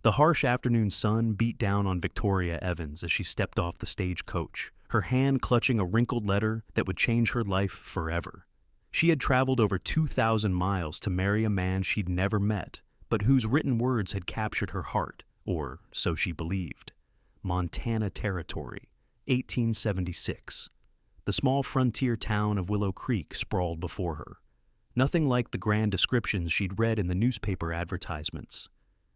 The harsh afternoon sun beat down on Victoria Evans as she stepped off the stagecoach, her hand clutching a wrinkled letter that would change her life forever. She had traveled over 2,000 miles to marry a man she'd never met, but whose written words had captured her heart, or so she believed. Montana Territory, 1876. The small frontier town of Willow Creek sprawled before her. Nothing like the grand descriptions she'd read in the newspaper advertisements.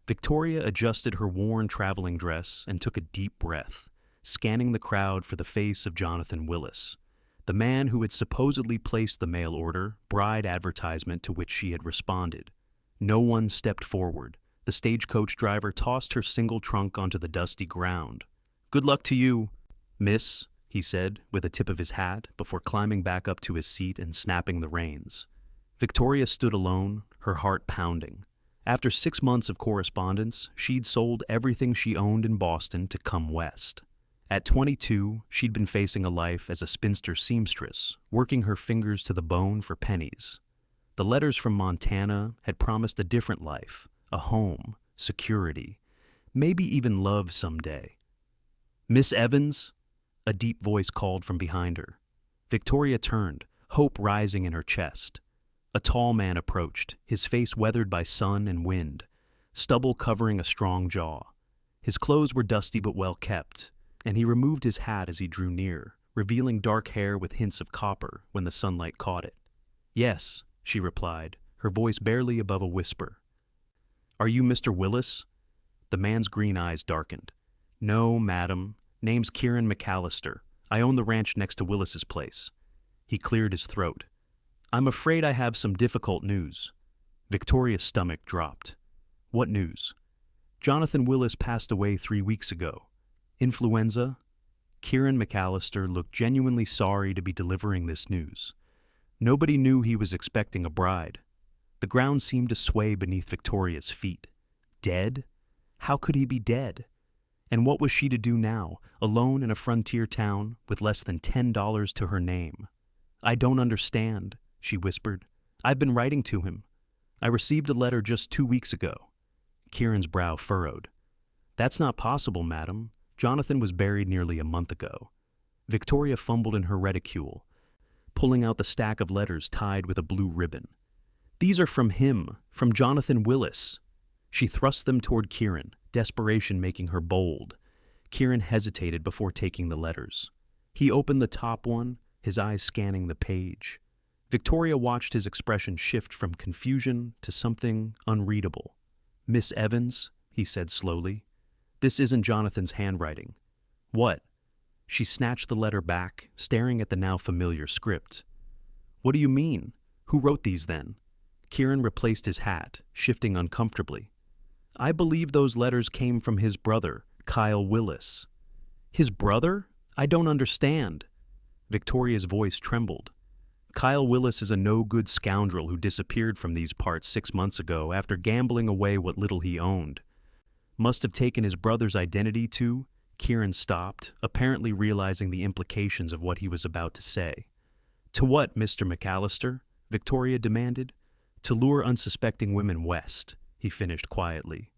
Victoria adjusted her worn traveling dress and took a deep breath, scanning the crowd for the face of Jonathan Willis, the man who had supposedly placed the mail order bride advertisement to which she had responded. No one stepped forward. The stagecoach driver tossed her single trunk onto the dusty ground. "Good luck to you, miss," he said with a tip of his hat before climbing back up to his seat and snapping the reins. Victoria stood alone, her heart pounding. After 6 months of correspondence, she'd sold everything she owned in Boston to come west. At 22, she'd been facing a life as a spinster seamstress, working her fingers to the bone for pennies. The letters from Montana had promised a different life, a home, security, maybe even love someday. "Miss Evans?" A deep voice called from behind her. Victoria turned, hope rising in her chest. A tall man approached, his face weathered by sun and wind, stubble covering a strong jaw. His clothes were dusty but well kept, and he removed his hat as he drew near, revealing dark hair with hints of copper when the sunlight caught it. "Yes," she replied, her voice barely above a whisper. "Are you Mr. Willis?" The man's green eyes darkened. "No, madam. Name's Kieran McAllister. I own the ranch next to Willis's place." He cleared his throat. "I'm afraid I have some difficult news." Victoria's stomach dropped. "What news?" "Jonathan Willis passed away 3 weeks ago. Influenza?" Kieran McAllister looked genuinely sorry to be delivering this news. Nobody knew he was expecting a bride. The ground seemed to sway beneath Victoria's feet. Dead? How could he be dead? And what was she to do now, alone in a frontier town with less than $10 to her name? "I don't understand," she whispered. "I've been writing to him. I received a letter just 2 weeks ago." Kieran's brow furrowed. "That's not possible, madam. Jonathan was buried nearly a month ago." Victoria fumbled in her reticule, pulling out the stack of letters tied with a blue ribbon. "These are from him, from Jonathan Willis." She thrust them toward Kieran, desperation making her bold. Kieran hesitated before taking the letters. He opened the top one, his eyes scanning the page. Victoria watched his expression shift from confusion to something unreadable. "Miss Evans," he said slowly, "this isn't Jonathan's handwriting." "What?" She snatched the letter back, staring at the now familiar script. "What do you mean? Who wrote these then?" Kieran replaced his hat, shifting uncomfortably. "I believe those letters came from his brother, Kyle Willis." "His brother? I don't understand." Victoria's voice trembled. "Kyle Willis is a no-good scoundrel who disappeared from these parts 6 months ago after gambling away what little he owned. Must have taken his brother's identity too." Kieran stopped, apparently realizing the implications of what he was about to say. "To what, Mr. McAllister?" Victoria demanded. "To lure unsuspecting women west," he finished quietly.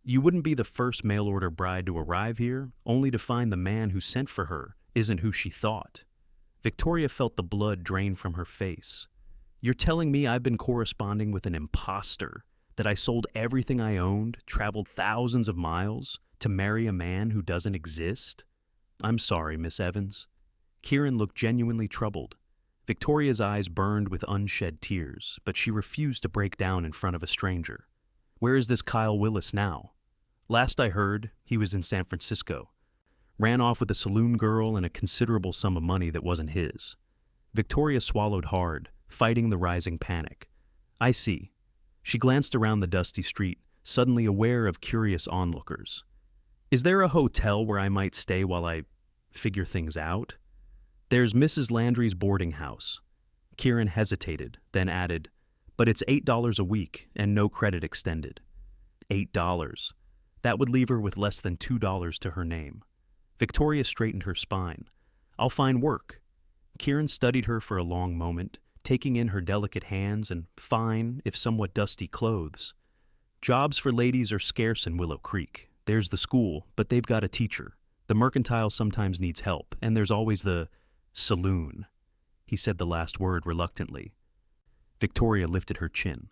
"You wouldn't be the first mail-order bride to arrive here, only to find the man who sent for her isn't who she thought." Victoria felt the blood drain from her face. "You're telling me I've been corresponding with an imposter, that I sold everything I owned, traveled thousands of miles, to marry a man who doesn't exist?" "I'm sorry, Miss Evans." Kieran looked genuinely troubled. Victoria's eyes burned with unshed tears, but she refused to break down in front of a stranger. "Where is this Kyle Willis now?" "Last I heard, he was in San Francisco. Ran off with a saloon girl and a considerable sum of money that wasn't his." Victoria swallowed hard, fighting the rising panic. "I see." She glanced around the dusty street, suddenly aware of curious onlookers. "Is there a hotel where I might stay while I figure things out?" "There's Mrs. Landry's boarding house." Kieran hesitated, then added, "But it's $8 a week and no credit extended." $8. That would leave her with less than $2 to her name. Victoria straightened her spine. "I'll find work." Kieran studied her for a long moment, taking in her delicate hands and fine, if somewhat dusty, clothes. Jobs for ladies are scarce in Willow Creek. There's the school, but they've got a teacher. The mercantile sometimes needs help, and there's always the saloon. He said the last word reluctantly. Victoria lifted her chin.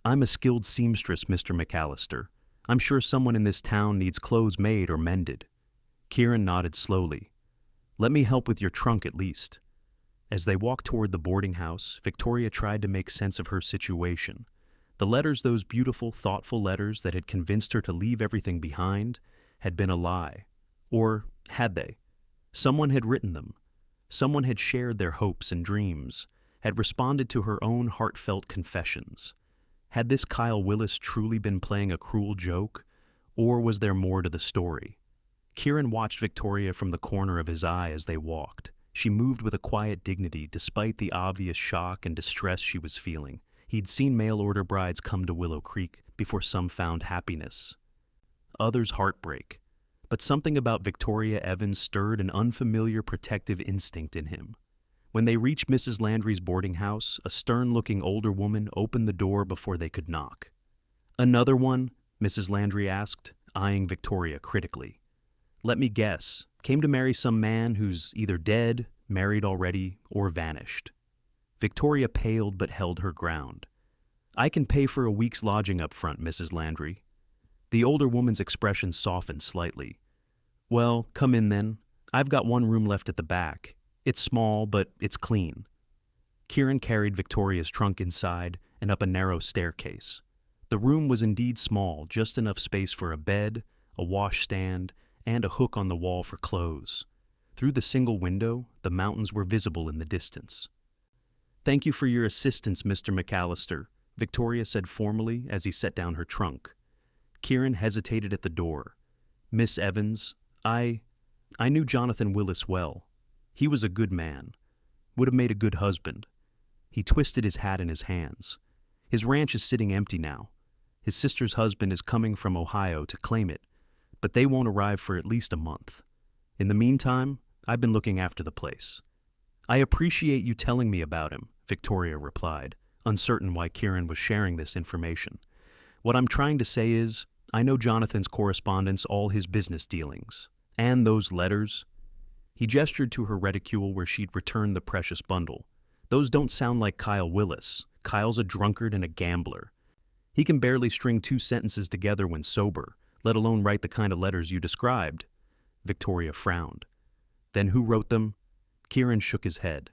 I'm a skilled seamstress, Mr. McAllister. I'm sure someone in this town needs clothes made or mended. Kieran nodded slowly. Let me help with your trunk at least. As they walked toward the boarding house, Victoria tried to make sense of her situation. The letters, those beautiful, thoughtful letters that had convinced her to leave everything behind, had been a lie. Or had they? Someone had written them. Someone had shared their hopes and dreams, had responded to her own heartfelt confessions. Had this Kyle Willis truly been playing a cruel joke, or was there more to the story? Kieran watched Victoria from the corner of his eye as they walked. She moved with a quiet dignity despite the obvious shock and distress she was feeling. He'd seen mail-order brides come to Willow Creek before some found happiness, others heartbreak. But something about Victoria Evans stirred an unfamiliar protective instinct in him. When they reached Mrs. Landry's boarding house, a stern-looking older woman opened the door before they could knock. Another one? Mrs. Landry asked, eyeing Victoria critically. Let me guess, came to marry some man who's either dead, married already, or vanished. Victoria paled but held her ground. I can pay for a week's lodging up front, Mrs. Landry. The older woman's expression softened slightly. Well, come in then. I've got one room left at the back. It's small, but it's clean. Kieran carried Victoria's trunk inside and up a narrow staircase. The room was indeed small, just enough space for a bed, a washstand, and a hook on the wall for clothes. Through the single window, the mountains were visible in the distance. Thank you for your assistance, Mr. McAllister, Victoria said formally as he set down her trunk. Kieran hesitated at the door. Miss Evans, I knew Jonathan Willis well. He was a good man. Would have made a good husband. He twisted his hat in his hands. His ranch is sitting empty now. His sister's husband is coming from Ohio to claim it, but they won't arrive for at least a month. In the meantime, I've been looking after the place. I appreciate you telling me about him, Victoria replied, uncertain why Kieran was sharing this information. What I'm trying to say is, I know Jonathan's correspondence, all his business dealings, and those letters. He gestured to her reticule where she'd returned the precious bundle. Those don't sound like Kyle Willis. Kyle's a drunkard and a gambler. He can barely string 2 sentences together when sober, let alone write the kind of letters you described. Victoria frowned. Then who wrote them? Kieran shook his head.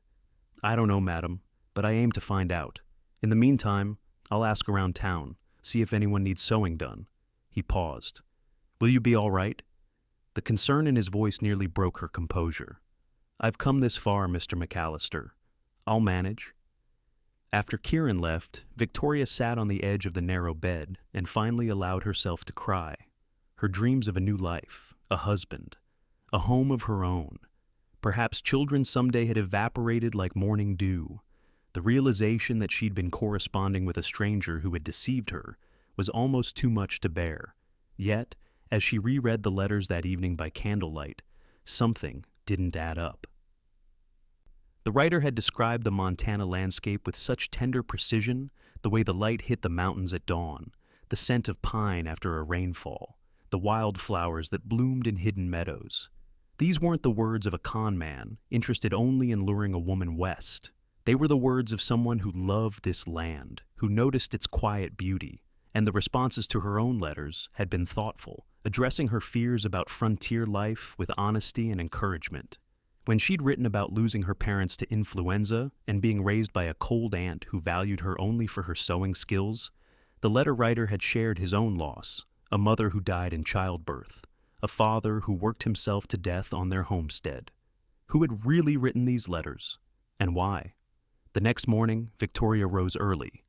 I don't know, madam, but I aim to find out. In the meantime, I'll ask around town, see if anyone needs sewing done. He paused. Will you be all right? The concern in his voice nearly broke her composure. I've come this far, Mr. McAllister. I'll manage. After Kieran left, Victoria sat on the edge of the narrow bed and finally allowed herself to cry. Her dreams of a new life, a husband, a home of her own. Perhaps children someday had evaporated like morning dew. The realization that she'd been corresponding with a stranger who had deceived her was almost too much to bear. Yet, as she reread the letters that evening by candlelight, something didn't add up. The writer had described the Montana landscape with such tender precision, the way the light hit the mountains at dawn, the scent of pine after a rainfall, the wildflowers that bloomed in hidden meadows. These weren't the words of a con man, interested only in luring a woman west. They were the words of someone who loved this land, who noticed its quiet beauty, and the responses to her own letters had been thoughtful, addressing her fears about frontier life with honesty and encouragement. When she'd written about losing her parents to influenza and being raised by a cold aunt who valued her only for her sewing skills, the letter writer had shared his own loss, a mother who died in childbirth, a father who worked himself to death on their homestead. Who had really written these letters, and why? The next morning, Victoria rose early,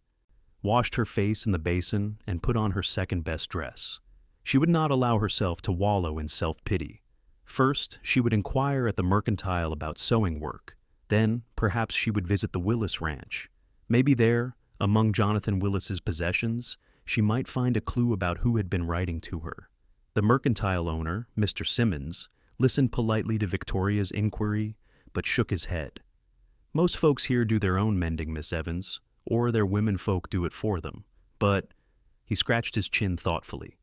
washed her face in the basin, and put on her second-best dress. She would not allow herself to wallow in self-pity. First, she would inquire at the mercantile about sewing work. Then, perhaps she would visit the Willis Ranch. Maybe there, among Jonathan Willis's possessions, she might find a clue about who had been writing to her. The mercantile owner, Mr. Simmons, listened politely to Victoria's inquiry, but shook his head. Most folks here do their own mending, Miss Evans, or their women folk do it for them. But, He scratched his chin thoughtfully.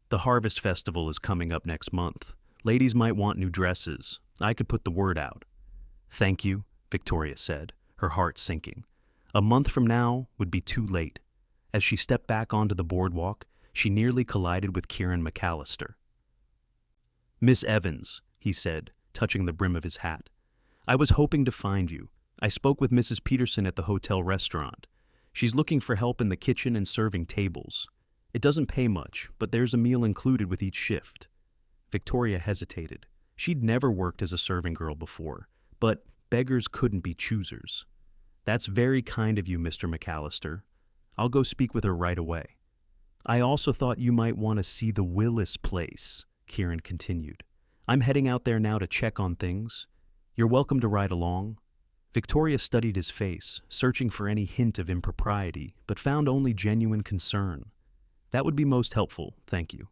The Harvest Festival is coming up next month. Ladies might want new dresses. I could put the word out. Thank you, Victoria said, her heart sinking. A month from now would be too late. As she stepped back onto the boardwalk, she nearly collided with Kieran McAllister. Miss Evans, he said, touching the brim of his hat. I was hoping to find you. I spoke with Mrs. Peterson at the hotel restaurant. She's looking for help in the kitchen and serving tables. It doesn't pay much, but there's a meal included with each shift. Victoria hesitated. She'd never worked as a serving girl before, but beggars couldn't be choosers. That's very kind of you, Mr. McAllister. I'll go speak with her right away. I also thought you might want to see the Willis place, Kieran continued. I'm heading out there now to check on things. You're welcome to ride along. Victoria studied his face, searching for any hint of impropriety, but found only genuine concern. That would be most helpful, thank you.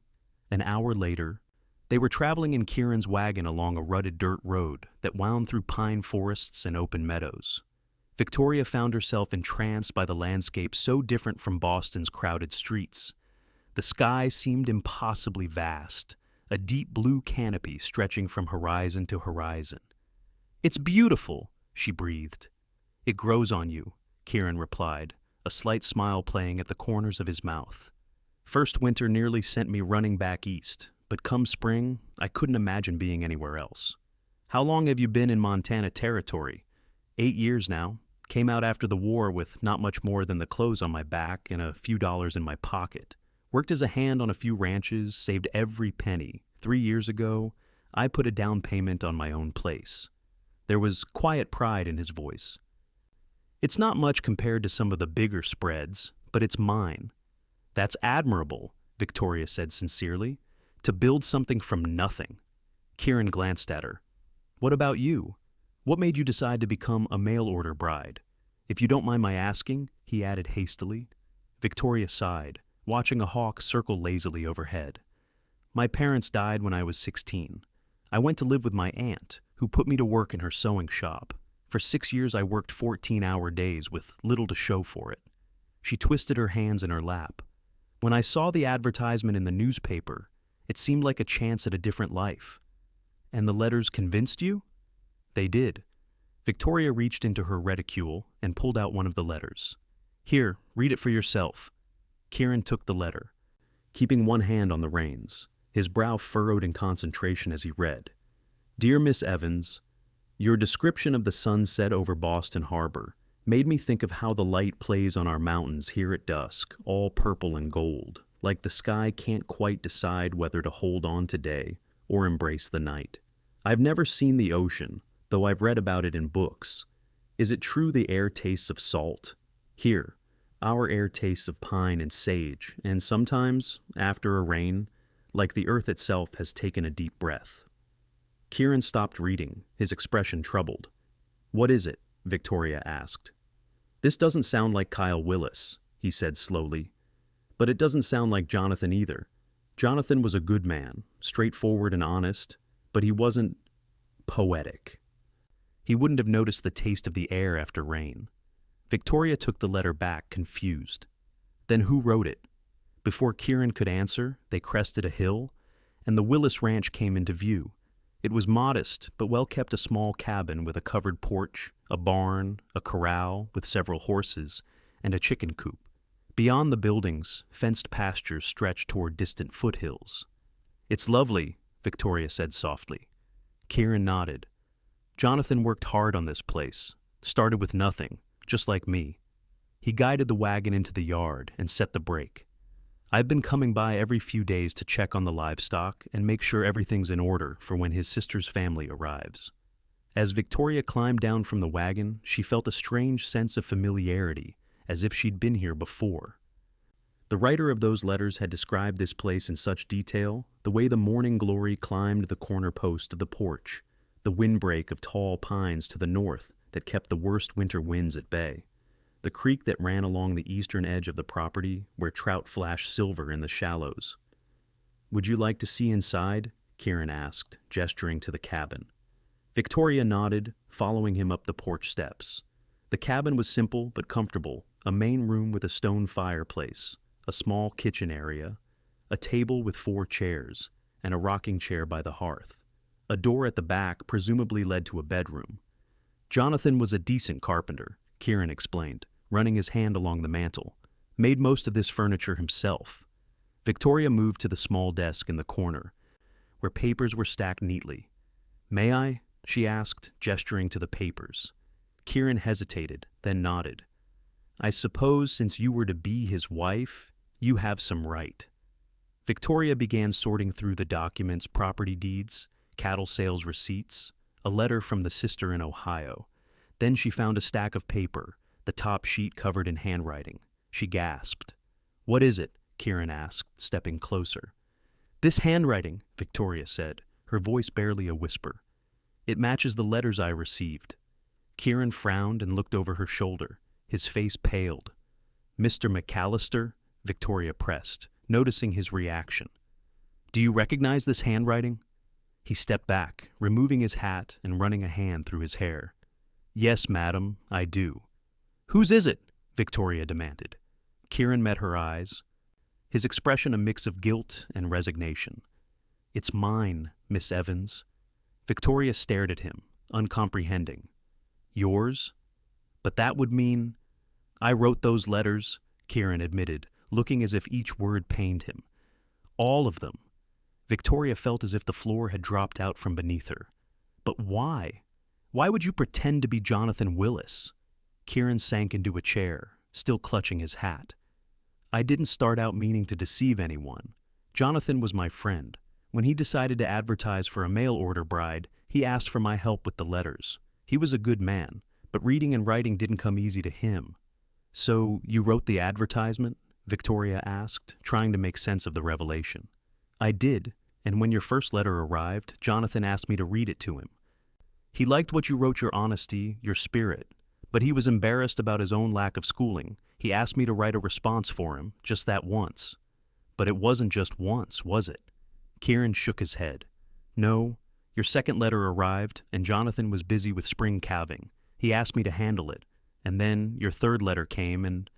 An hour later, they were traveling in Kieran's wagon along a rutted dirt road that wound through pine forests and open meadows. Victoria found herself entranced by the landscape so different from Boston's crowded streets. The sky seemed impossibly vast, a deep blue canopy stretching from horizon to horizon. It's beautiful, she breathed. It grows on you, Kieran replied, a slight smile playing at the corners of his mouth. First winter nearly sent me running back east, but come spring, I couldn't imagine being anywhere else. How long have you been in Montana Territory? 8 years now. Came out after the war with not much more than the clothes on my back and a few dollars in my pocket. Worked as a hand on a few ranches, saved every penny. 3 years ago, I put a down payment on my own place. There was quiet pride in his voice. It's not much compared to some of the bigger spreads, but it's mine. That's admirable, Victoria said sincerely. To build something from nothing. Kieran glanced at her. What about you? What made you decide to become a mail-order bride? If you don't mind my asking, he added hastily. Victoria sighed, watching a hawk circle lazily overhead. My parents died when I was 16. I went to live with my aunt, who put me to work in her sewing shop. For 6 years I worked 14-hour days with little to show for it. She twisted her hands in her lap. When I saw the advertisement in the newspaper, it seemed like a chance at a different life. And the letters convinced you? They did. Victoria reached into her reticule and pulled out one of the letters. Here, read it for yourself. Kieran took the letter, keeping one hand on the reins, his brow furrowed in concentration as he read. Dear Miss Evans, your description of the sunset over Boston Harbor made me think of how the light plays on our mountains here at dusk, all purple and gold, like the sky can't quite decide whether to hold on today or embrace the night. I've never seen the ocean, though I've read about it in books. Is it true the air tastes of salt? Here, our air tastes of pine and sage, and sometimes, after a rain, like the earth itself has taken a deep breath. Kieran stopped reading, his expression troubled. What is it? Victoria asked. This doesn't sound like Kyle Willis, he said slowly. But it doesn't sound like Jonathan either. Jonathan was a good man, straightforward and honest, but he wasn't poetic. He wouldn't have noticed the taste of the air after rain. Victoria took the letter back, confused. Then who wrote it? Before Kieran could answer, they crested a hill, and the Willis Ranch came into view. It was modest, but well-kept, a small cabin with a covered porch, a barn, a corral with several horses, and a chicken coop. Beyond the buildings, fenced pastures stretched toward distant foothills. It's lovely, Victoria said softly. Kieran nodded. Jonathan worked hard on this place, started with nothing, just like me. He guided the wagon into the yard and set the brake. I've been coming by every few days to check on the livestock and make sure everything's in order for when his sister's family arrives. As Victoria climbed down from the wagon, she felt a strange sense of familiarity, as if she'd been here before. The writer of those letters had described this place in such detail, the way the morning glory climbed the corner post of the porch, the windbreak of tall pines to the north that kept the worst winter winds at bay, the creek that ran along the eastern edge of the property where trout flashed silver in the shallows. Would you like to see inside? Kieran asked, gesturing to the cabin. Victoria nodded, following him up the porch steps. The cabin was simple but comfortable, a main room with a stone fireplace, a small kitchen area, a table with 4 chairs, and a rocking chair by the hearth. A door at the back presumably led to a bedroom. Jonathan was a decent carpenter, Kieran explained, running his hand along the mantel. Made most of this furniture himself. Victoria moved to the small desk in the corner, where papers were stacked neatly. "May I?" she asked, gesturing to the papers. Kieran hesitated, then nodded. "I suppose since you were to be his wife, you have some right." Victoria began sorting through the documents, property deeds, cattle sales receipts, a letter from the sister in Ohio. Then she found a stack of paper, the top sheet covered in handwriting. She gasped. "What is it?" Kieran asked, stepping closer. "This handwriting," Victoria said, her voice barely a whisper. "It matches the letters I received." Kieran frowned and looked over her shoulder. His face paled. "Mr. McAllister?" Victoria pressed, noticing his reaction. "Do you recognize this handwriting?" He stepped back, removing his hat and running a hand through his hair. "Yes, madam, I do." "Whose is it?" Victoria demanded. Kieran met her eyes, his expression a mix of guilt and resignation. "It's mine, Miss Evans." Victoria stared at him, uncomprehending. "Yours? But that would mean—" "I wrote those letters," Kieran admitted, looking as if each word pained him. "All of them." Victoria felt as if the floor had dropped out from beneath her. "But why? Why would you pretend to be Jonathan Willis?" Kieran sank into a chair, still clutching his hat. "I didn't start out meaning to deceive anyone. Jonathan was my friend. When he decided to advertise for a mail-order bride, he asked for my help with the letters. He was a good man, but reading and writing didn't come easy to him." "So you wrote the advertisement?" Victoria asked, trying to make sense of the revelation. "I did, and when your first letter arrived, Jonathan asked me to read it to him. He liked what you wrote, your honesty, your spirit, but he was embarrassed about his own lack of schooling. He asked me to write a response for him, just that once." "But it wasn't just once, was it?" Kieran shook his head. "No, your second letter arrived, and Jonathan was busy with spring calving. He asked me to handle it, and then your third letter came, and—"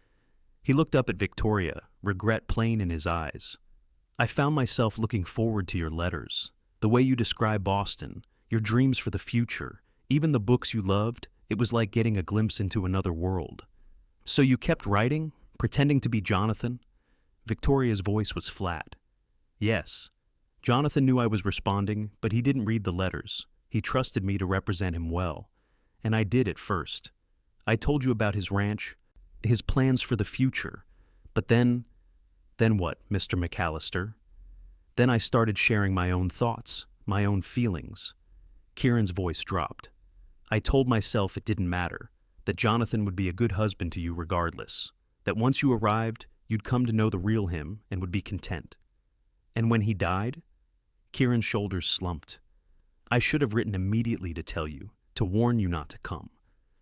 He looked up at Victoria, regret plain in his eyes. "I found myself looking forward to your letters, the way you describe Boston, your dreams for the future, even the books you loved. It was like getting a glimpse into another world." "So you kept writing, pretending to be Jonathan?" Victoria's voice was flat. "Yes. Jonathan knew I was responding, but he didn't read the letters. He trusted me to represent him well. And I did at first. I told you about his ranch, his plans for the future. But then what, Mr. McAllister? Then I started sharing my own thoughts, my own feelings." Kieran's voice dropped. "I told myself it didn't matter, that Jonathan would be a good husband to you regardless, that once you arrived, you'd come to know the real him and would be content. And when he died?" Kieran's shoulders slumped. "I should have written immediately to tell you, to warn you not to come.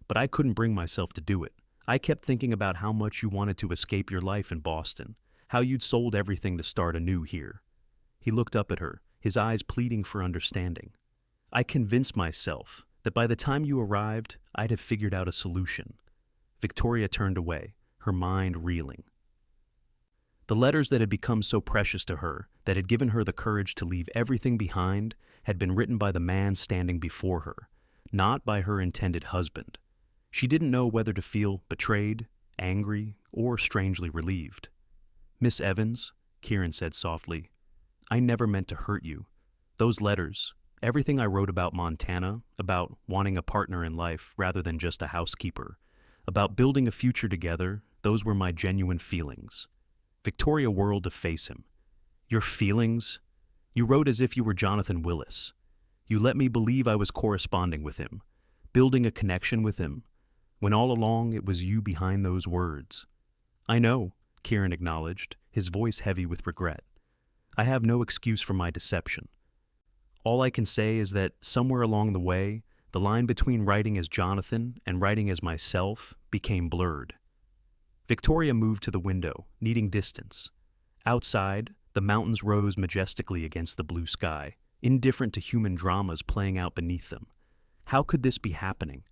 But I couldn't bring myself to do it. I kept thinking about how much you wanted to escape your life in Boston, how you'd sold everything to start anew here." He looked up at her, his eyes pleading for understanding. "I convinced myself that by the time you arrived, I'd have figured out a solution." Victoria turned away, her mind reeling. The letters that had become so precious to her, that had given her the courage to leave everything behind, had been written by the man standing before her, not by her intended husband. She didn't know whether to feel betrayed, angry, or strangely relieved. "Miss Evans," Kieran said softly, "I never meant to hurt you. Those letters, everything I wrote about Montana, about wanting a partner in life rather than just a housekeeper, about building a future together, those were my genuine feelings." Victoria whirled to face him. "Your feelings? You wrote as if you were Jonathan Willis. You let me believe I was corresponding with him, building a connection with him, when all along it was you behind those words." "I know," Kieran acknowledged, his voice heavy with regret. "I have no excuse for my deception. All I can say is that somewhere along the way, the line between writing as Jonathan and writing as myself became blurred." Victoria moved to the window, needing distance. Outside, the mountains rose majestically against the blue sky, indifferent to human dramas playing out beneath them. How could this be happening?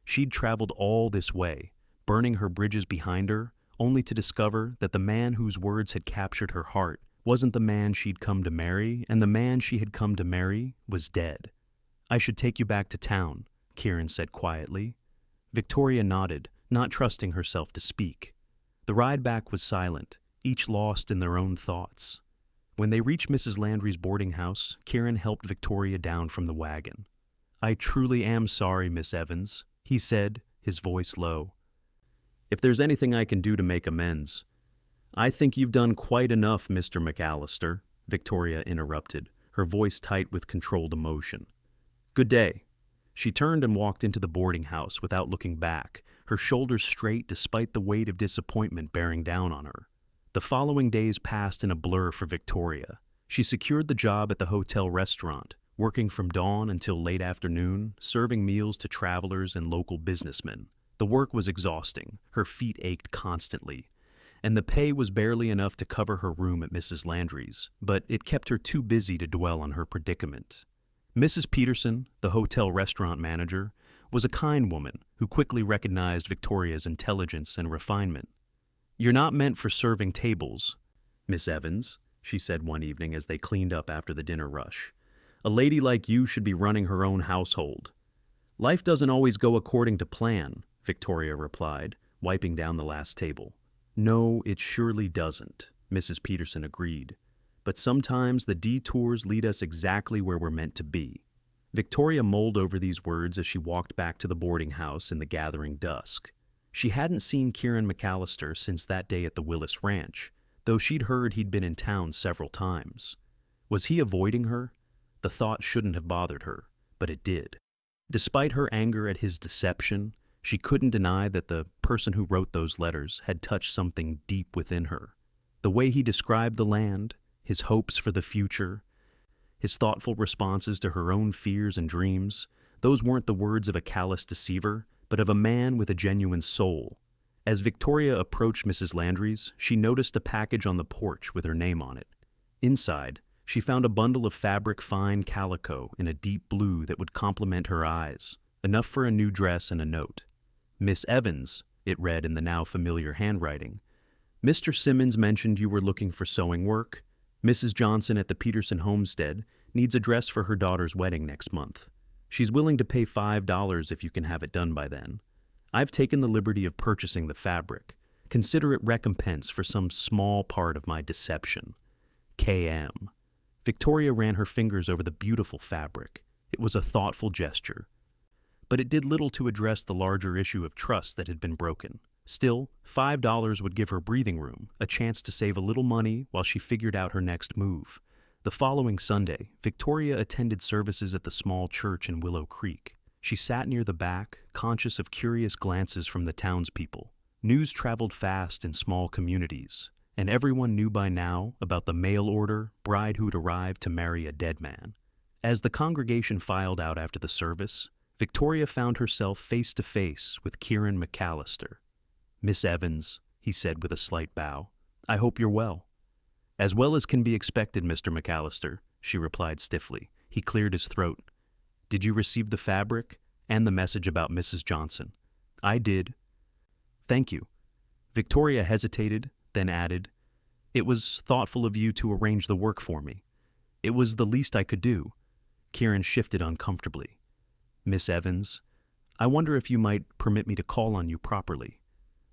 She'd traveled all this way, burning her bridges behind her, only to discover that the man whose words had captured her heart wasn't the man she'd come to marry, and the man she had come to marry was dead. "I should take you back to town," Kieran said quietly. Victoria nodded, not trusting herself to speak. The ride back was silent, each lost in their own thoughts. When they reached Mrs. Landry's boarding house, Kieran helped Victoria down from the wagon. "I truly am sorry, Miss Evans," he said, his voice low. "If there's anything I can do to make amends—" "I think you've done quite enough, Mr. McAllister," Victoria interrupted, her voice tight with controlled emotion. "Good day." She turned and walked into the boarding house without looking back, her shoulders straight despite the weight of disappointment bearing down on her. The following days passed in a blur for Victoria. She secured the job at the hotel restaurant, working from dawn until late afternoon, serving meals to travelers and local businessmen. The work was exhausting, her feet ached constantly, and the pay was barely enough to cover her room at Mrs. Landry's, but it kept her too busy to dwell on her predicament. Mrs. Peterson, the hotel restaurant manager, was a kind woman who quickly recognized Victoria's intelligence and refinement. "You're not meant for serving tables, Miss Evans," she said one evening as they cleaned up after the dinner rush. "A lady like you should be running her own household." "Life doesn't always go according to plan," Victoria replied, wiping down the last table. "No, it surely doesn't," Mrs. Peterson agreed. "But sometimes the detours lead us exactly where we're meant to be." Victoria mulled over these words as she walked back to the boarding house in the gathering dusk. She hadn't seen Kieran McAllister since that day at the Willis Ranch, though she'd heard he'd been in town several times. Was he avoiding her? The thought shouldn't have bothered her, but it did. Despite her anger at his deception, she couldn't deny that the person who wrote those letters had touched something deep within her. The way he described the land, his hopes for the future, his thoughtful responses to her own fears and dreams, those weren't the words of a callous deceiver, but of a man with a genuine soul. As Victoria approached Mrs. Landry's, she noticed a package on the porch with her name on it. Inside, she found a bundle of fabric fine calico in a deep blue that would complement her eyes, enough for a new dress and a note. "Miss Evans," it read in the now familiar handwriting. "Mr. Simmons mentioned you were looking for sewing work. Mrs. Johnson at the Peterson homestead needs a dress for her daughter's wedding next month. She's willing to pay $5 if you can have it done by then. I've taken the liberty of purchasing the fabric. Consider it recompense for some small part of my deception. K.M." Victoria ran her fingers over the beautiful fabric. It was a thoughtful gesture, but it did little to address the larger issue of trust that had been broken. Still, $5 would give her breathing room, a chance to save a little money while she figured out her next move. The following Sunday, Victoria attended services at the small church in Willow Creek. She sat near the back, conscious of curious glances from the townspeople. News traveled fast in small communities, and everyone knew by now about the mail order bride who'd arrived to marry a dead man. As the congregation filed out after the service, Victoria found herself face to face with Kieran McAllister. "Miss Evans," he said with a slight bow, "I hope you're well." "As well as can be expected, Mr. McAllister," she replied stiffly. He cleared his throat. "Did you receive the fabric and the message about Mrs. Johnson?" "I did." "Thank you." Victoria hesitated, then added, "It was thoughtful of you to arrange the work for me. It was the least I could do." Kieran shifted uncomfortably. "Miss Evans, I wonder if you might permit me to call on you properly.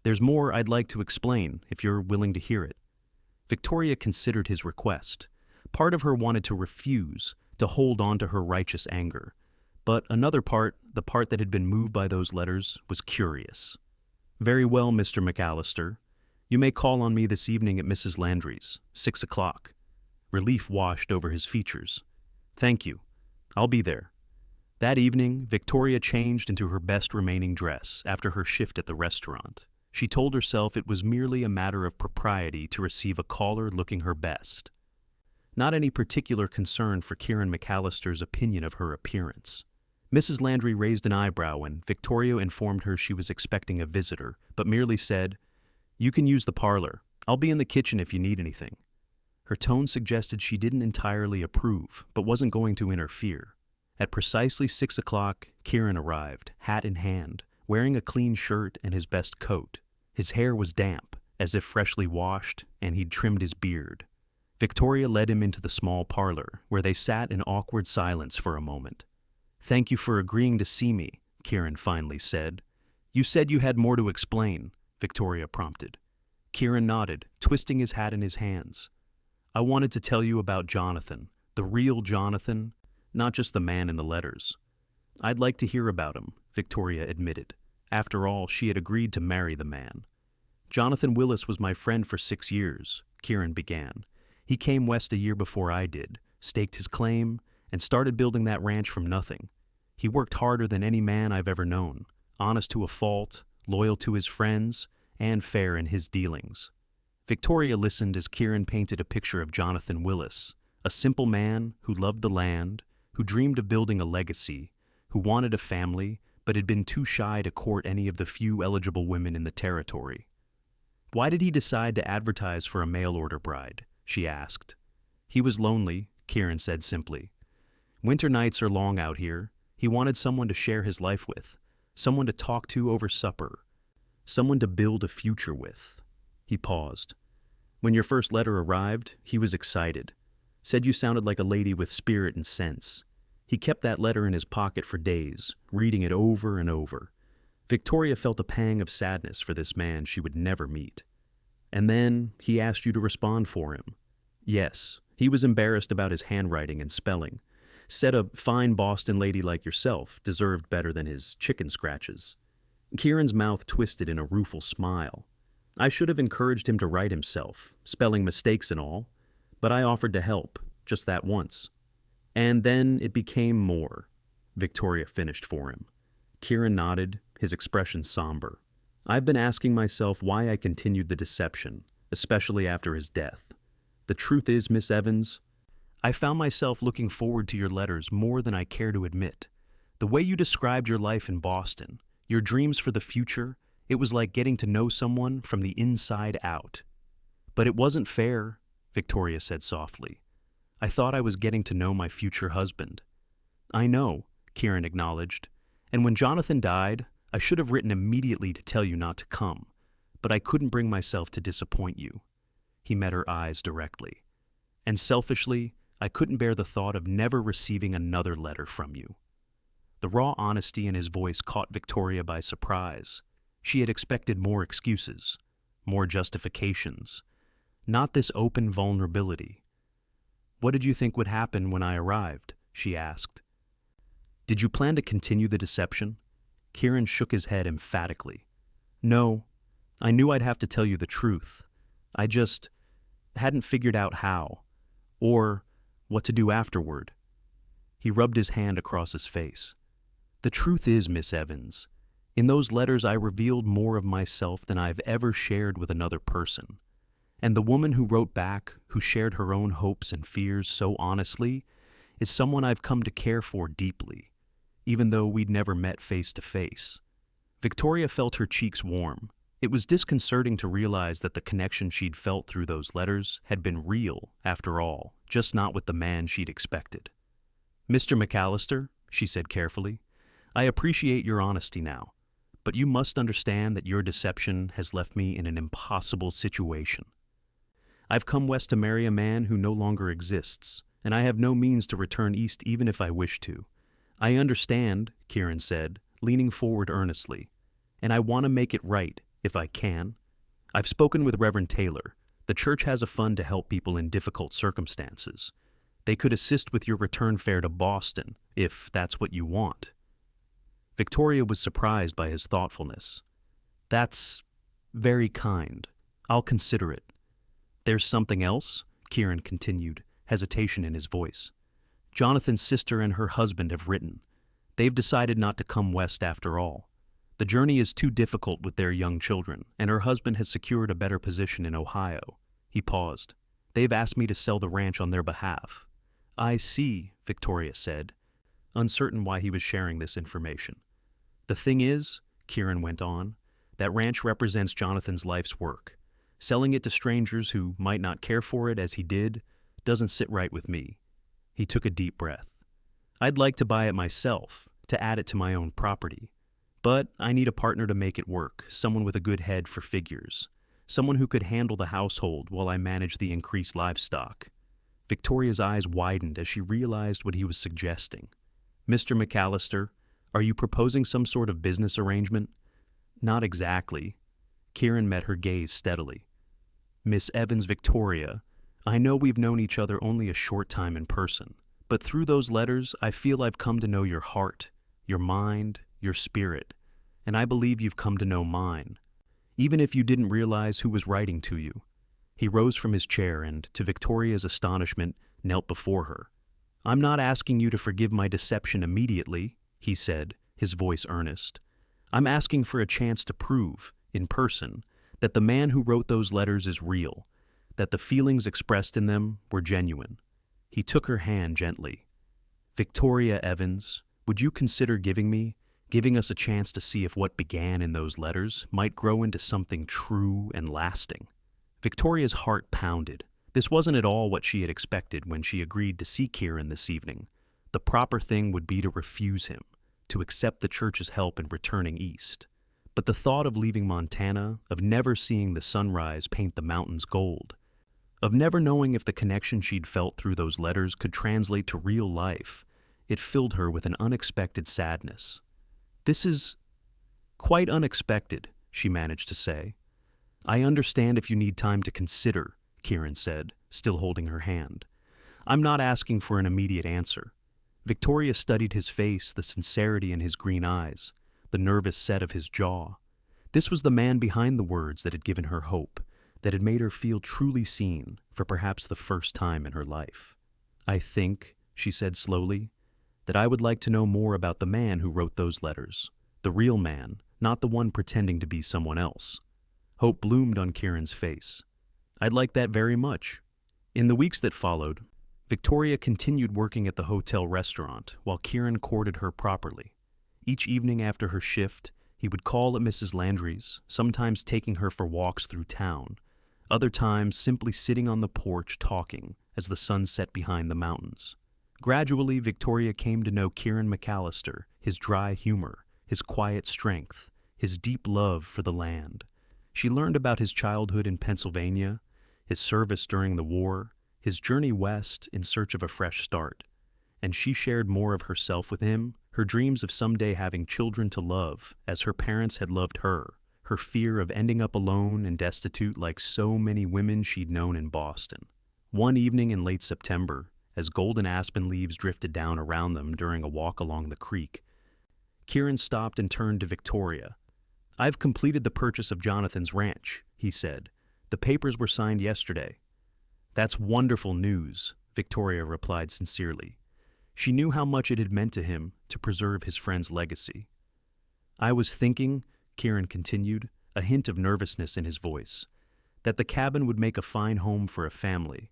There's more I'd like to explain, if you're willing to hear it." Victoria considered his request. Part of her wanted to refuse, to hold on to her righteous anger. But another part, the part that had been moved by those letters, was curious. "Very well, Mr. McAllister. You may call on me this evening at Mrs. Landry's, 6 o'clock. Relief washed over his features. "Thank you. I'll be there." That evening, Victoria changed into her best remaining dress after her shift at the restaurant. She told herself it was merely a matter of propriety to receive a caller looking her best. Not any particular concern for Kieran McAllister's opinion of her appearance. Mrs. Landry raised an eyebrow when Victoria informed her she was expecting a visitor, but merely said, "You can use the parlor. I'll be in the kitchen if you need anything." Her tone suggested she didn't entirely approve, but wasn't going to interfere. At precisely 6 o'clock, Kieran arrived, hat in hand, wearing a clean shirt and his best coat. His hair was damp, as if freshly washed, and he'd trimmed his beard. Victoria led him into the small parlor, where they sat in awkward silence for a moment. "Thank you for agreeing to see me," Kieran finally said. "You said you had more to explain," Victoria prompted. Kieran nodded, twisting his hat in his hands. "I wanted to tell you about Jonathan, the real Jonathan, not just the man in the letters." "I'd like to hear about him," Victoria admitted. After all, she had agreed to marry the man. "Jonathan Willis was my friend for 6 years," Kieran began. "He came west a year before I did, staked his claim, and started building that ranch from nothing. He worked harder than any man I've ever known, honest to a fault, loyal to his friends, and fair in his dealings." Victoria listened as Kieran painted a picture of Jonathan Willis, a simple man who loved the land, who dreamed of building a legacy, who wanted a family, but had been too shy to court any of the few eligible women in the territory. "Why did he decide to advertise for a mail-order bride?" she asked. "He was lonely," Kieran said simply. "Winter nights are long out here. He wanted someone to share his life with, someone to talk to over supper, someone to build a future with." He paused. "When your first letter arrived, he was excited. Said you sounded like a lady with spirit and sense. He kept that letter in his pocket for days, reading it over and over." Victoria felt a pang of sadness for this man she would never meet. "And then he asked you to respond for him." "Yes, he was embarrassed about his handwriting and spelling. Said a fine Boston lady like yourself deserved better than his chicken scratches." Kieran's mouth twisted in a rueful smile. "I should have encouraged him to write himself, spelling mistakes and all, but I offered to help, just that once. And then it became more," Victoria finished for him. Kieran nodded, his expression somber. "I've been asking myself why I continued the deception, especially after his death. The truth is, Miss Evans, I found myself looking forward to your letters more than I care to admit. The way you described your life in Boston, your dreams for the future, it was like getting to know someone from the inside out." "But it wasn't fair," Victoria said softly. "I thought I was getting to know my future husband." "I know," Kieran acknowledged. "And when Jonathan died, I should have written immediately to tell you not to come, but I couldn't bring myself to disappoint you." He met her eyes directly. "And selfishly, I couldn't bear the thought of never receiving another letter from you." The raw honesty in his voice caught Victoria by surprise. She had expected more excuses, more justifications, not this open vulnerability. "What did you think would happen when I arrived?" she asked. "Did you plan to continue the deception?" Kieran shook his head emphatically. "No, I knew I'd have to tell you the truth. I just hadn't figured out how, or what to do afterward." He rubbed his hand across his face. "The truth is, Miss Evans, in those letters I revealed more of myself than I've ever shared with another person. And the woman who wrote back, who shared her own hopes and fears so honestly, is someone I've come to care for deeply, even though we'd never met face to face." Victoria felt her cheeks warm. It was disconcerting to realize that the connection she'd felt through those letters had been real, after all, just not with the man she'd expected. "Mr. McAllister," she said carefully, "I appreciate your honesty now, but you must understand that your deception has left me in an impossible situation. I've come west to marry a man who no longer exists, and I have no means to return east even if I wish to. I understand," Kieran said, leaning forward earnestly, "and I want to make it right, if I can. I've spoken with Reverend Taylor. The church has a fund to help people in difficult circumstances. They could assist with your return fare to Boston, if that's what you want." Victoria was surprised by his thoughtfulness. "That's very kind. I'll consider it." "There's something else?" Kieran continued, hesitation in his voice. "Jonathan's sister and her husband have written. They've decided not to come west after all. The journey is too difficult with their young children, and her husband has secured a better position in Ohio." He paused. "They've asked me to sell the ranch on their behalf." "I see," Victoria said, uncertain why he was sharing this information. "The thing is," Kieran went on, "that ranch represents Jonathan's life's work. Selling it to strangers who might not care for it as he did doesn't sit right with me." He took a deep breath. "I'd like to buy it myself, to add it to my own property. But I need a partner to make it work, someone with a good head for figures, someone who could handle the household while I managed the increased livestock. Victoria's eyes widened as she realized what he was suggesting. Mr. McAllister, are you proposing some sort of business arrangement? Not exactly. Kieran met her gaze steadily. Miss Evans Victoria, I know we've known each other only a short time in person, but through those letters, I feel I've come to know your heart, your mind, your spirit, and I believe you've come to know mine, even if you didn't realize who was writing to you. He rose from his chair and, to Victoria's astonishment, knelt before her. I'm not asking you to forgive my deception immediately, he said, his voice earnest. I'm asking for a chance to prove, in person, that the man who wrote those letters is real, that the feelings expressed in them were genuine. He took her hand gently. Victoria Evans, would you consider giving us a chance to see if what began in those letters might grow into something true and lasting? Victoria's heart pounded. This wasn't at all what she had expected when she agreed to see Kieran this evening. The proper thing would be to refuse him, to accept the church's help in returning east. But the thought of leaving Montana, of never seeing the sunrise paint the mountains gold, of never knowing if the connection she'd felt through those letters could translate to real life, it filled her with an unexpected sadness. This is quite unexpected, she managed to say. I understand if you need time to consider, Kieran said, still holding her hand. I'm not asking for an immediate answer. Victoria studied his face, the sincerity in his green eyes, the nervous set of his jaw. This was the man behind the words that had given her hope, that had made her feel truly seen for perhaps the first time in her life. I think, she said slowly, that I would like to know more about the man who wrote those letters, the real man, not the one pretending to be someone else. Hope bloomed on Kieran's face. I'd like that very much. In the weeks that followed, Victoria continued working at the hotel restaurant while Kieran courted her properly. Each evening after her shift, he would call at Mrs. Landry's, sometimes taking her for walks through town, other times simply sitting on the porch talking as the sun set behind the mountains. Gradually, Victoria came to know Kieran McAllister, his dry humor, his quiet strength, his deep love for the land. She learned about his childhood in Pennsylvania, his service during the war, his journey west in search of a fresh start. And she shared more of herself with him, her dreams of someday having children to love, as her parents had loved her, her fear of ending up alone and destitute like so many women she'd known in Boston. One evening in late September, as golden aspen leaves drifted down around them during a walk along the creek, Kieran stopped and turned to Victoria. I've completed the purchase of Jonathan's ranch, he said. The papers were signed yesterday. That's wonderful news, Victoria replied sincerely. She knew how much it had meant to him to preserve his friend's legacy. I was thinking, Kieran continued, a hint of nervousness in his voice, that the cabin would make a fine home for a family.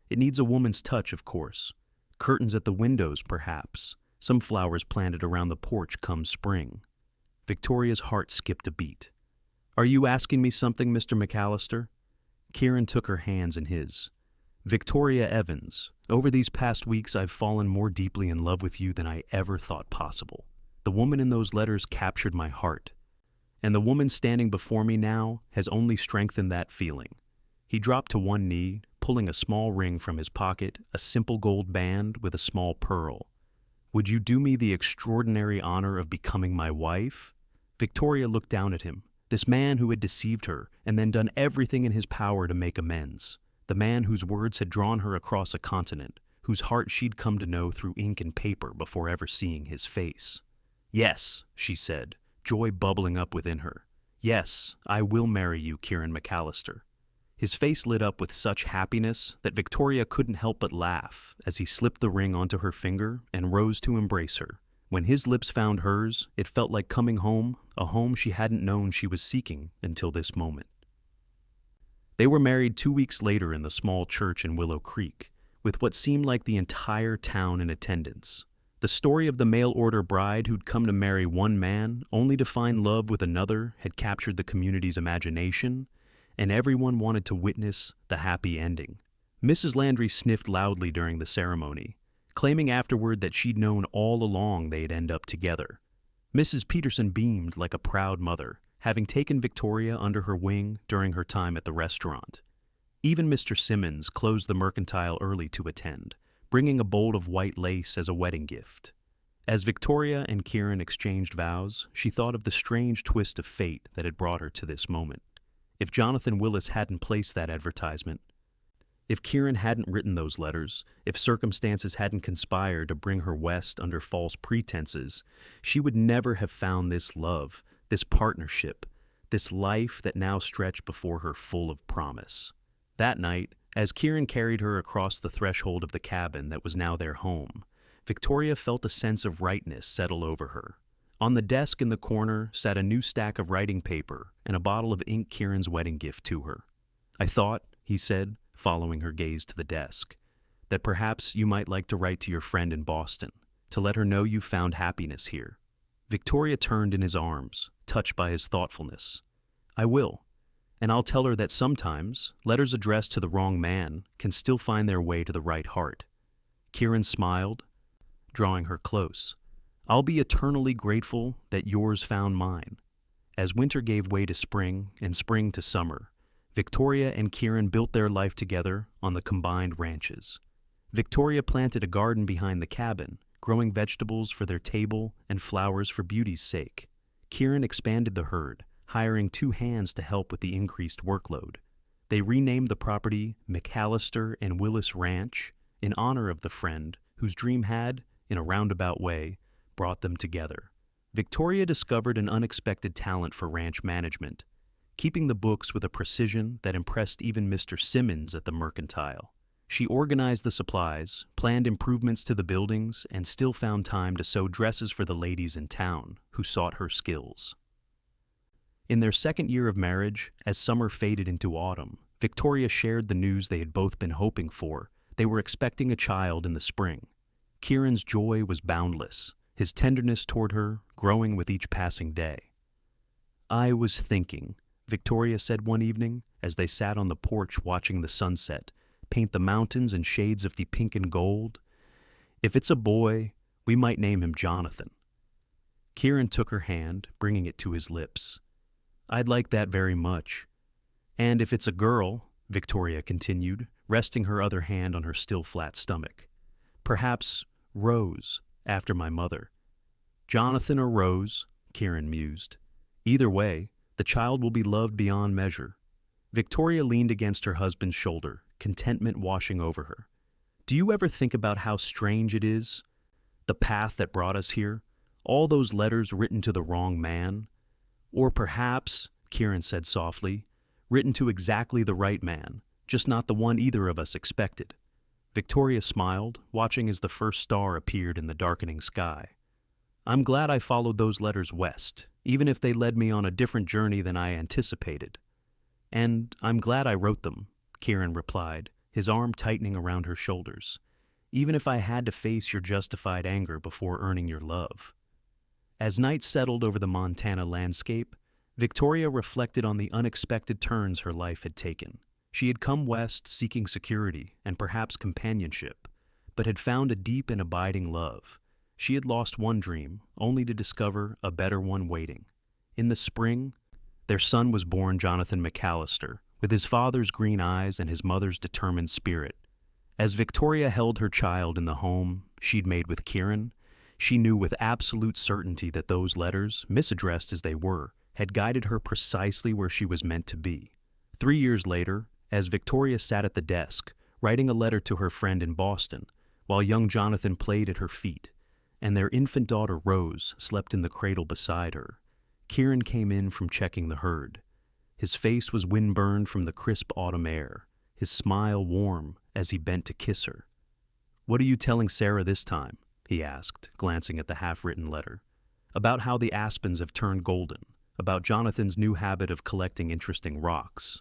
It needs a woman's touch, of course. Curtains at the windows, perhaps. Some flowers planted around the porch come spring. Victoria's heart skipped a beat. Are you asking me something, Mr. McAllister? Kieran took her hands in his. Victoria Evans, over these past weeks I've fallen more deeply in love with you than I ever thought possible. The woman in those letters captured my heart. And the woman standing before me now has only strengthened that feeling. He dropped to one knee, pulling a small ring from his pocket, a simple gold band with a small pearl. Would you do me the extraordinary honor of becoming my wife? Victoria looked down at him, this man who had deceived her and then done everything in his power to make amends, the man whose words had drawn her across a continent, whose heart she'd come to know through ink and paper before ever seeing his face. Yes, she said, joy bubbling up within her. Yes, I will marry you, Kieran McAllister. His face lit up with such happiness that Victoria couldn't help but laugh as he slipped the ring onto her finger and rose to embrace her. When his lips found hers, it felt like coming home, a home she hadn't known she was seeking until this moment. They were married 2 weeks later in the small church in Willow Creek, with what seemed like the entire town in attendance. The story of the mail-order bride who'd come to marry one man only to find love with another had captured the community's imagination, and everyone wanted to witness the happy ending. Mrs. Landry sniffed loudly during the ceremony, claiming afterward that she'd known all along they'd end up together. Mrs. Peterson beamed like a proud mother, having taken Victoria under her wing during her time at the restaurant. Even Mr. Simmons closed the mercantile early to attend, bringing a bolt of white lace as a wedding gift. As Victoria and Kieran exchanged vows, she thought of the strange twist of fate that had brought her to this moment. If Jonathan Willis hadn't placed that advertisement, if Kieran hadn't written those letters, if circumstances hadn't conspired to bring her west under false pretenses, she would never have found this love, this partnership, this life that now stretched before her full of promise. That night, as Kieran carried her across the threshold of the cabin that was now their home, Victoria felt a sense of rightness settle over her. On the desk in the corner sat a new stack of writing paper and a bottle of ink Kieran's wedding gift to her. "I thought," he said, following her gaze to the desk, "that perhaps you might like to write to your friend in Boston, to let her know you found happiness here." Victoria turned in his arms, touched by his thoughtfulness. "I will, and I'll tell her that sometimes letters addressed to the wrong man can still find their way to the right heart." Kieran smiled, drawing her close. "I'll be eternally grateful that yours found mine." As winter gave way to spring and spring to summer, Victoria and Kieran built their life together on the combined ranches. Victoria planted a garden behind the cabin, growing vegetables for their table and flowers for beauty's sake. Kieran expanded the herd, hiring 2 hands to help with the increased workload. They renamed the property McAllister and Willis Ranch in honor of the friend whose dream had, in a roundabout way, brought them together. Victoria discovered an unexpected talent for ranch management, keeping the books with a precision that impressed even Mr. Simmons at the mercantile. She organized the supplies, planned improvements to the buildings, and still found time to sew dresses for the ladies in town who sought her skills. In their second year of marriage, as summer faded into autumn, Victoria shared the news they had both been hoping for. They were expecting a child in the spring. Kieran's joy was boundless, his tenderness toward her growing with each passing day. "I was thinking," Victoria said one evening as they sat on the porch watching the sunset paint the mountains in shades of the pink and gold, "if it's a boy, we might name him Jonathan." Kieran took her hand, bringing it to his lips. "I'd like that very much. And if it's a girl," Victoria continued, resting her other hand on her still flat stomach, "perhaps Rose, after my mother." "Jonathan or Rose," Kieran mused. "Either way, the child will be loved beyond measure." Victoria leaned against her husband's shoulder, contentment washing over her. "Do you ever think about how strange it is? The path that brought us here? All those letters written to the wrong man? Or perhaps," Kieran said softly, "written to exactly the right man, just not the one either of us expected." Victoria smiled, watching as the first star appeared in the darkening sky. "I'm glad I followed those letters west, even if they led me on a different journey than I anticipated. And I'm glad I wrote them," Kieran replied, his arm tightening around her shoulders, "even if I had to face your justified anger before earning your love." As night settled over the Montana landscape, Victoria reflected on the unexpected turns her life had taken. She had come west seeking security and perhaps companionship, but had found a deep and abiding love. She had lost one dream, only to discover a better one waiting. In the spring, their son was born, Jonathan McAllister, with his father's green eyes and his mother's determined spirit. As Victoria held her child in the home she'd made with Kieran, she knew with absolute certainty that those letters, misaddressed as they were, had guided her precisely where she was meant to be. 3 years later, as Victoria sat at the desk, writing a letter to her friend in Boston, while young Jonathan played at her feet, and their infant daughter Rose slept in the cradle beside her, Kieran came in from checking the herd. His face was wind-burned from the crisp autumn air, his smile warm as he bent to kiss her. "What are you telling Sarah this time?" he asked, glancing at the half-written letter. "About how the aspens have turned golden, about Jonathan's new habit of collecting interesting rocks,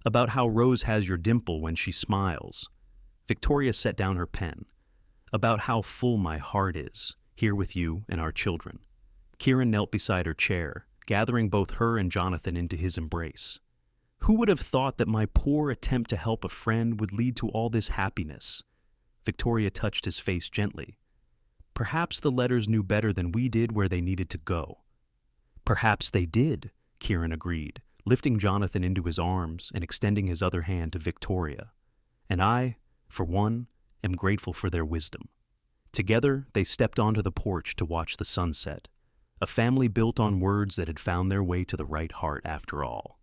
about how Rose has your dimple when she smiles." Victoria set down her pen. "About how full my heart is, here with you and our children." Kieran knelt beside her chair, gathering both her and Jonathan into his embrace. "Who would have thought that my poor attempt to help a friend would lead to all this happiness?" Victoria touched his face gently. "Perhaps the letters knew better than we did where they needed to go." "Perhaps they did," Kieran agreed, lifting Jonathan into his arms and extending his other hand to Victoria. And I, for one, am grateful for their wisdom. Together, they stepped onto the porch to watch the sunset, a family built on words that had found their way to the right heart after all.